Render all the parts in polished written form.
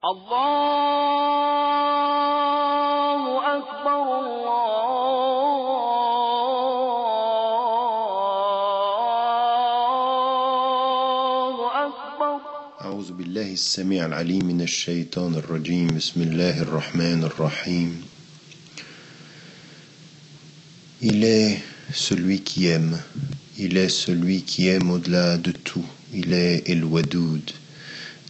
الله أكبر الله أكبر. أعوذ بالله السميع العليم من الشيطان الرجيم. بسم الله الرحمن الرحيم. Il est celui qui aime. Il est celui qui aime au-delà de tout. Il est El-Wadoud.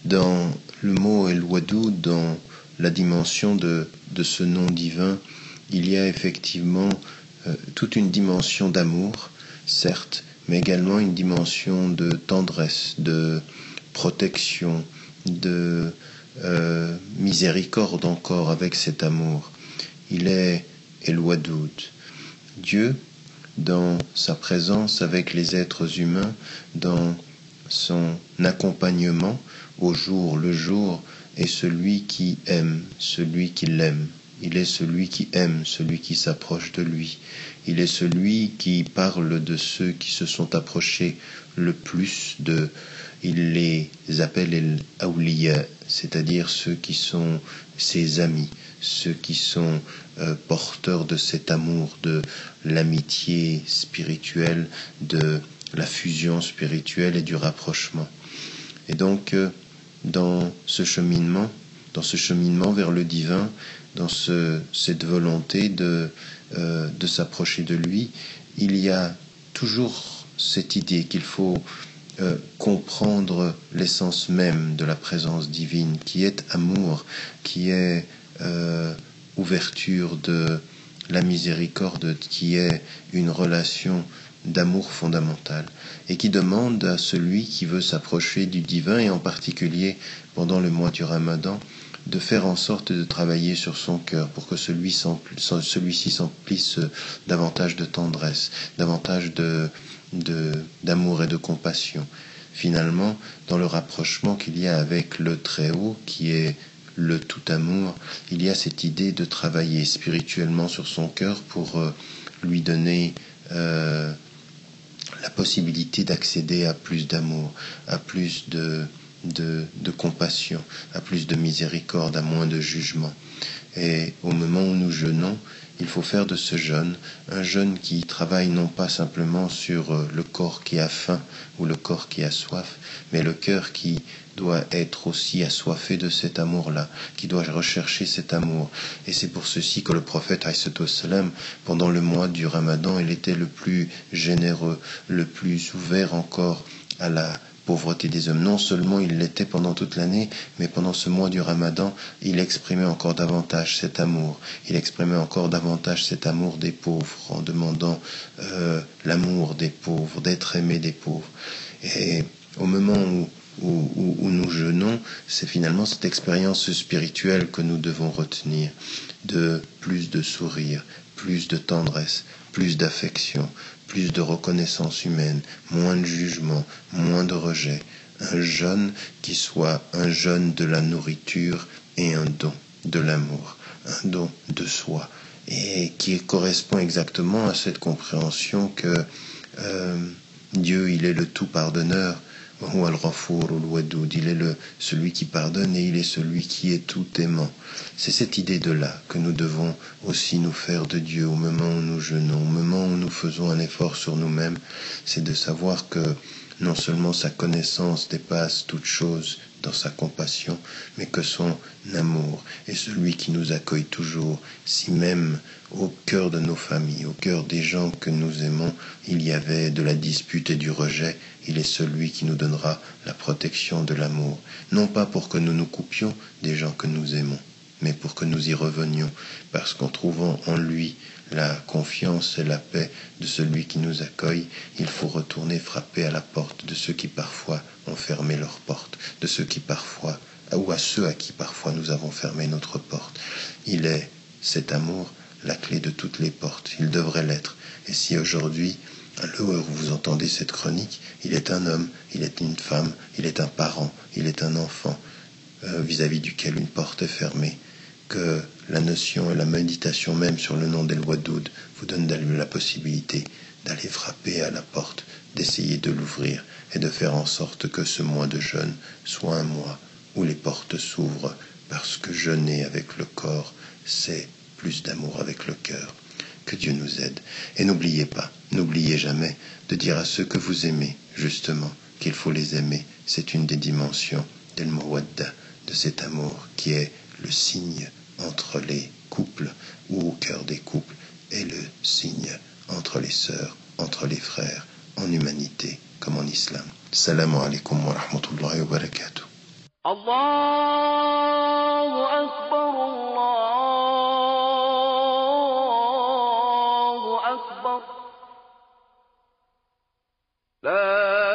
Dans le mot El-Wadoud, dans la dimension de ce nom divin, il y a effectivement toute une dimension d'amour, certes, mais également une dimension de tendresse, de protection, de miséricorde encore avec cet amour. Il est El-Wadoud. Dieu, dans sa présence avec les êtres humains, dans son accompagnement au jour le jour, est celui qui aime, celui qui l'aime. Il est celui qui aime, celui qui s'approche de lui. Il est celui qui parle de ceux qui se sont approchés le plus de... Il les appelle el awliya, c'est-à-dire ceux qui sont ses amis, ceux qui sont porteurs de cet amour, de l'amitié spirituelle, de la fusion spirituelle et du rapprochement. Et donc, dans ce cheminement vers le divin, dans cette volonté de s'approcher de lui, il y a toujours cette idée qu'il faut comprendre l'essence même de la présence divine, qui est amour, qui est ouverture de la miséricorde, qui est une relation d'amour fondamental, et qui demande à celui qui veut s'approcher du divin, et en particulier pendant le mois du Ramadan, de faire en sorte de travailler sur son cœur pour que celui-ci s'emplisse davantage de tendresse, davantage d'amour et de compassion. Finalement, dans le rapprochement qu'il y a avec le Très-Haut, qui est le tout amour, il y a cette idée de travailler spirituellement sur son cœur pour lui donner la possibilité d'accéder à plus d'amour, à plus de compassion, à plus de miséricorde, à moins de jugement. Et au moment où nous jeûnons, il faut faire de ce jeûne un jeûne qui travaille non pas simplement sur le corps qui a faim ou le corps qui a soif, mais le cœur qui doit être aussi assoiffé de cet amour-là, qui doit rechercher cet amour. Et c'est pour ceci que le prophète, pendant le mois du Ramadan, il était le plus généreux, le plus ouvert encore à la pauvreté des hommes. Non seulement il l'était pendant toute l'année, mais pendant ce mois du Ramadan, il exprimait encore davantage cet amour. Il exprimait encore davantage cet amour des pauvres, en demandant l'amour des pauvres, d'être aimé des pauvres. Et au moment où nous jeûnons, c'est finalement cette expérience spirituelle que nous devons retenir, de plus de sourire, plus de tendresse, plus d'affection, plus de reconnaissance humaine, moins de jugement, moins de rejet. Un jeûne qui soit un jeûne de la nourriture et un don de l'amour, un don de soi, et qui correspond exactement à cette compréhension que Dieu, il est le tout pardonneur, il est celui qui pardonne et il est celui qui est tout aimant. C'est cette idée de là que nous devons aussi nous faire de Dieu au moment où nous jeûnons, au moment où nous faisons un effort sur nous-mêmes. C'est de savoir que non seulement sa connaissance dépasse toute chose dans sa compassion, mais que son amour est celui qui nous accueille toujours, si même au cœur de nos familles, au cœur des gens que nous aimons, il y avait de la dispute et du rejet, il est celui qui nous donnera la protection de l'amour, non pas pour que nous nous coupions des gens que nous aimons, mais pour que nous y revenions, parce qu'en trouvant en lui la confiance et la paix de celui qui nous accueille, il faut retourner frapper à la porte de ceux qui parfois ont fermé leur porte, de ceux qui parfois, ou à ceux à qui parfois nous avons fermé notre porte. Il est, cet amour, la clé de toutes les portes. Il devrait l'être. Et si aujourd'hui, à l'heure où vous entendez cette chronique, il est un homme, il est une femme, il est un parent, il est un enfant, vis-à-vis duquel une porte est fermée, que la notion et la méditation même sur le nom d'El-Wadoud vous donnent la possibilité d'aller frapper à la porte, d'essayer de l'ouvrir et de faire en sorte que ce mois de jeûne soit un mois où les portes s'ouvrent parce que jeûner avec le corps, c'est plus d'amour avec le cœur. Que Dieu nous aide. Et n'oubliez jamais de dire à ceux que vous aimez, justement, qu'il faut les aimer. C'est une des dimensions del mawadda, de cet amour qui est le signe entre les couples ou au cœur des couples, et le signe entre les sœurs, entre les frères, en humanité comme en islam. Salam alaikum wa rahmatullahi wa barakatuh. Allahu Akbar, Allahu Akbar. La